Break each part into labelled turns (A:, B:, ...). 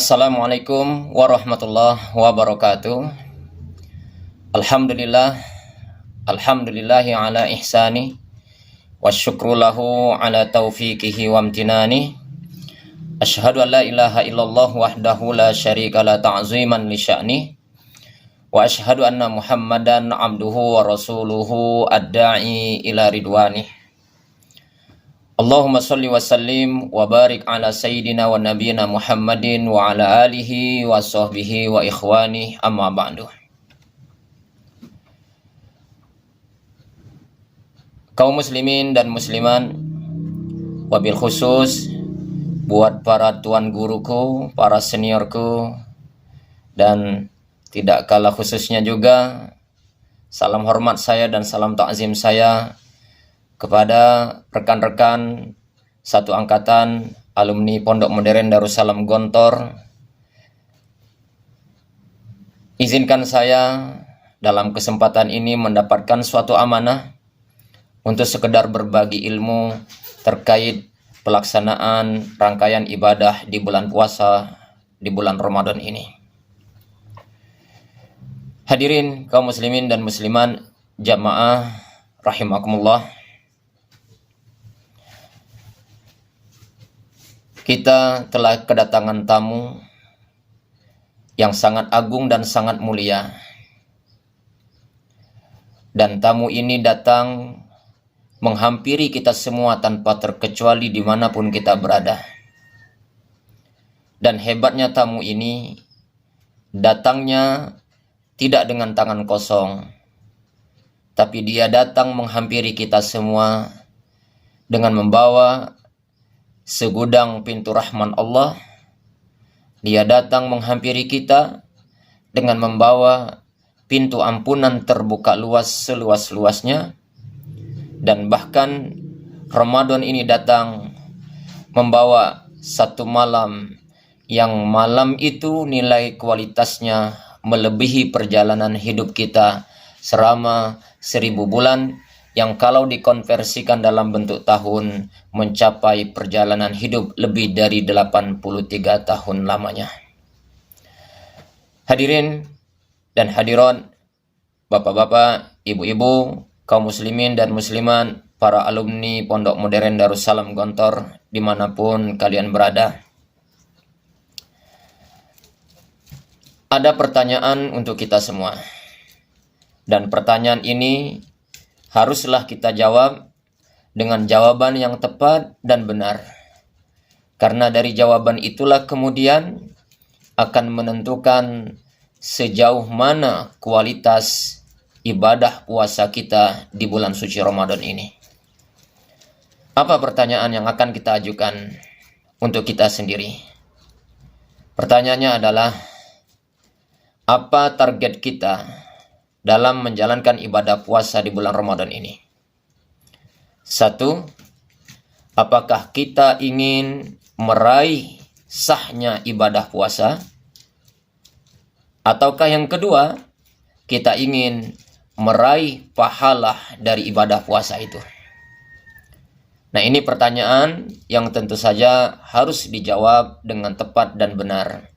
A: Assalamualaikum warahmatullahi wabarakatuh. Alhamdulillah, alhamdulillahi ala ihsani, wasyukru lahu ala taufiqihi wa amtinani. Asyhadu an la ilaha illallah wahdahu la syarika la ta'ziman li sya'ni. Wa asyhadu anna Muhammadan abduhu wa rasuluhu ad-da'i ila ridwanih. Allahumma salli wa sallim wa barik ala sayyidina wa nabiyina Muhammadin wa ala alihi wa sahbihi wa ikhwani amma ba'du. Kaum muslimin dan musliman, wabil khusus buat para tuan guruku, para seniorku, dan tidak kalah khususnya juga salam hormat saya dan salam takzim saya kepada rekan-rekan satu angkatan alumni Pondok Modern Darussalam Gontor. Izinkan saya dalam kesempatan ini mendapatkan suatu amanah untuk sekedar berbagi ilmu terkait pelaksanaan rangkaian ibadah di bulan puasa di bulan Ramadan ini. Hadirin kaum muslimin dan musliman jamaah rahimakumullah. Kita telah kedatangan tamu yang sangat agung dan sangat mulia. Dan tamu ini datang menghampiri kita semua tanpa terkecuali dimanapun kita berada. Dan hebatnya tamu ini datangnya tidak dengan tangan kosong, tapi dia datang menghampiri kita semua dengan membawa segudang pintu rahman Allah. Dia datang menghampiri kita dengan membawa pintu ampunan terbuka luas seluas-luasnya. Dan bahkan Ramadan ini datang membawa satu malam yang malam itu nilai kualitasnya melebihi perjalanan hidup kita selama 1000 bulan, yang kalau dikonversikan dalam bentuk tahun mencapai perjalanan hidup lebih dari 83 tahun lamanya. Hadirin dan hadirat, bapak-bapak, ibu-ibu, kaum muslimin dan muslimat, para alumni Pondok Modern Darussalam Gontor dimanapun kalian berada. Ada pertanyaan untuk kita semua. Dan pertanyaan ini haruslah kita jawab dengan jawaban yang tepat dan benar. Karena dari jawaban itulah kemudian akan menentukan sejauh mana kualitas ibadah puasa kita di bulan suci Ramadan ini. Apa pertanyaan yang akan kita ajukan untuk kita sendiri? Pertanyaannya adalah, apa target kita dalam menjalankan ibadah puasa di bulan Ramadan ini? 1. Apakah kita ingin meraih sahnya ibadah puasa? Ataukah yang kedua, kita ingin meraih pahala dari ibadah puasa itu? Nah, ini pertanyaan yang tentu saja harus dijawab dengan tepat dan benar.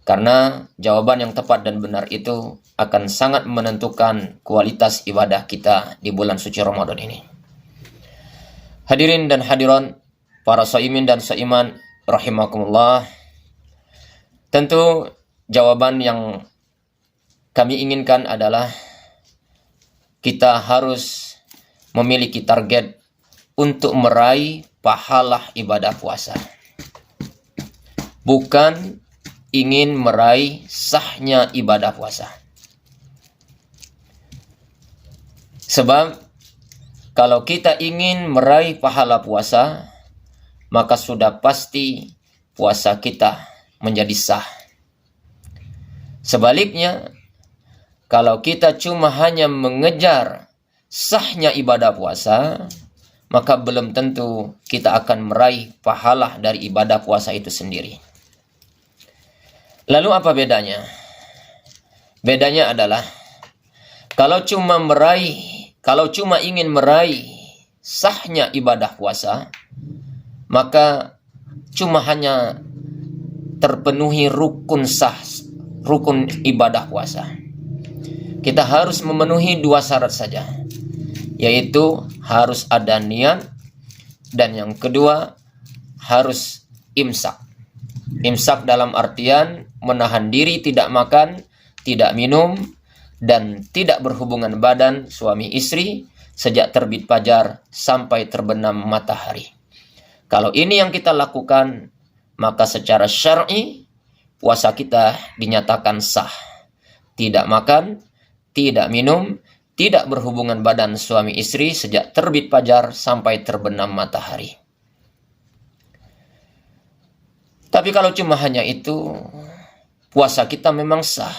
A: Karena jawaban yang tepat dan benar itu akan sangat menentukan kualitas ibadah kita di bulan suci Ramadan ini. Hadirin dan hadirat, para shaimin dan shaiman rahimakumullah. Tentu jawaban yang kami inginkan adalah kita harus memiliki target untuk meraih pahala ibadah puasa. Bukan ingin meraih sahnya ibadah puasa. Sebab kalau kita ingin meraih pahala puasa, maka sudah pasti puasa kita menjadi sah. Sebaliknya, kalau kita cuma hanya mengejar sahnya ibadah puasa, maka belum tentu kita akan meraih pahala dari ibadah puasa itu sendiri. Lalu apa bedanya? Bedanya adalah kalau cuma ingin meraih sahnya ibadah puasa, maka cuma hanya terpenuhi rukun ibadah puasa. Kita harus memenuhi 2 syarat saja, yaitu harus ada niat, dan yang kedua harus imsak. Imsak dalam artian menahan diri tidak makan, tidak minum, dan tidak berhubungan badan suami istri sejak terbit fajar sampai terbenam matahari. Kalau ini yang kita lakukan, maka secara syar'i puasa kita dinyatakan sah. Tidak makan, tidak minum, tidak berhubungan badan suami istri sejak terbit fajar sampai terbenam matahari. Tapi kalau cuma hanya itu, puasa kita memang sah,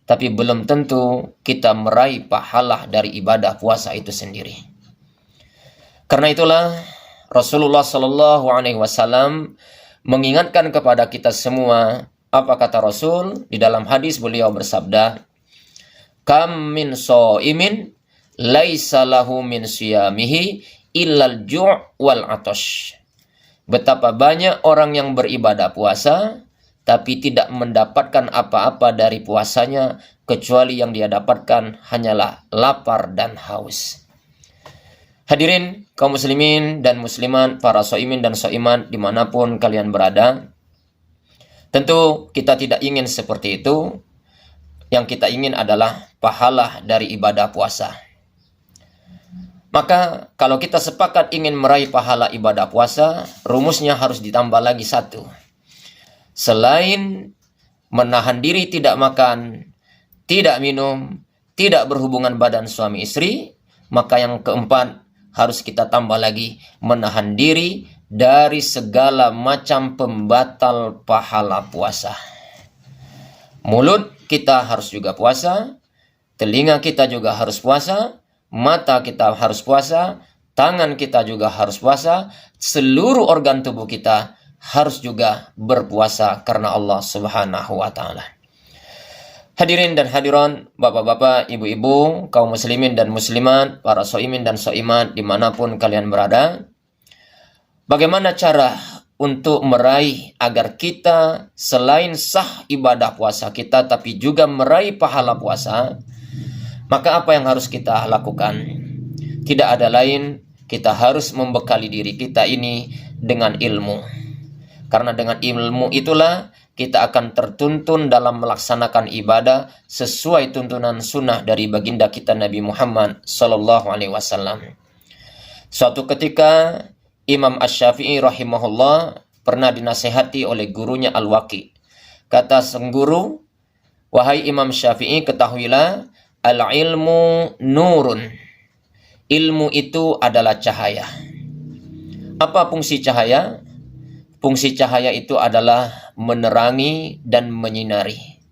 A: tapi belum tentu kita meraih pahala dari ibadah puasa itu sendiri. Karena itulah Rasulullah Shallallahu Alaihi Wasallam mengingatkan kepada kita semua. Apa kata Rasul? Di dalam hadis beliau bersabda, "Kam min shaimin laisa lahu min siyamihi illal ju' wal 'atash." Betapa banyak orang yang beribadah puasa tapi tidak mendapatkan apa-apa dari puasanya kecuali yang dia dapatkan hanyalah lapar dan haus. Hadirin kaum muslimin dan muslimat, para shaimin dan shaimat dimanapun kalian berada, tentu kita tidak ingin seperti itu. Yang kita ingin adalah pahala dari ibadah puasa. Maka kalau kita sepakat ingin meraih pahala ibadah puasa, rumusnya harus ditambah lagi 1. Selain menahan diri tidak makan, tidak minum, tidak berhubungan badan suami istri, maka yang keempat harus kita tambah lagi menahan diri dari segala macam pembatal pahala puasa. Mulut kita harus juga puasa, telinga kita juga harus puasa, mata kita harus puasa, tangan kita juga harus puasa, seluruh organ tubuh kita harus juga berpuasa karena Allah Subhanahu wa Ta'ala. Hadirin dan hadirat, bapak-bapak, ibu-ibu, kaum muslimin dan muslimat, para shaimin dan shaimat dimanapun kalian berada, bagaimana cara untuk meraih agar kita selain sah ibadah puasa kita tapi juga meraih pahala puasa? Maka apa yang harus kita lakukan? Tidak ada lain, kita harus membekali diri kita ini dengan ilmu. Karena dengan ilmu itulah kita akan tertuntun dalam melaksanakan ibadah sesuai tuntunan sunnah dari baginda kita Nabi Muhammad Sallallahu Alaihi Wasallam. Suatu ketika Imam Asy-Syafi'i rahimahullah pernah dinasihati oleh gurunya Al-Waqi. Kata sang guru, "Wahai Imam Syafi'i, ketahuilah, al-ilmu nurun." Ilmu itu adalah cahaya. Apa fungsi cahaya? Fungsi cahaya itu adalah menerangi dan menyinari.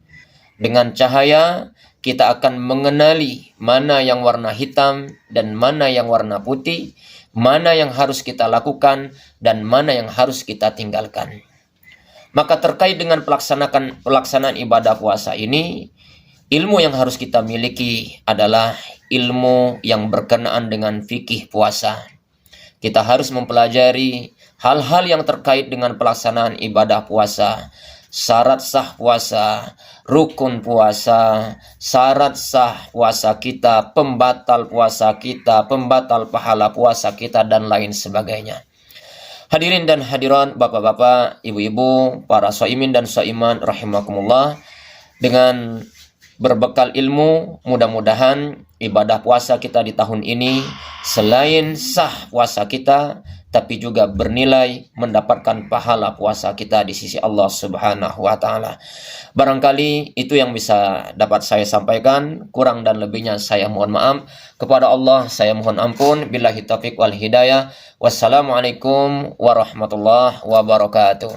A: Dengan cahaya kita akan mengenali mana yang warna hitam dan mana yang warna putih, mana yang harus kita lakukan dan mana yang harus kita tinggalkan. Maka terkait dengan pelaksanaan ibadah puasa ini, ilmu yang harus kita miliki adalah ilmu yang berkenaan dengan fikih puasa. Kita harus mempelajari hal-hal yang terkait dengan pelaksanaan ibadah puasa, syarat sah puasa, rukun puasa, syarat sah puasa kita, pembatal puasa kita, pembatal pahala puasa kita, dan lain sebagainya. Hadirin dan hadirat, bapak-bapak, ibu-ibu, para shaimin dan shaimat rahimakumullah, dengan berbekal ilmu, mudah-mudahan ibadah puasa kita di tahun ini selain sah puasa kita, tapi juga bernilai mendapatkan pahala puasa kita di sisi Allah Subhanahu wa Ta'ala. Barangkali itu yang bisa dapat saya sampaikan. Kurang dan lebihnya saya mohon maaf. Kepada Allah saya mohon ampun. Billahi taufiq wal hidayah. Wassalamualaikum warahmatullahi wabarakatuh.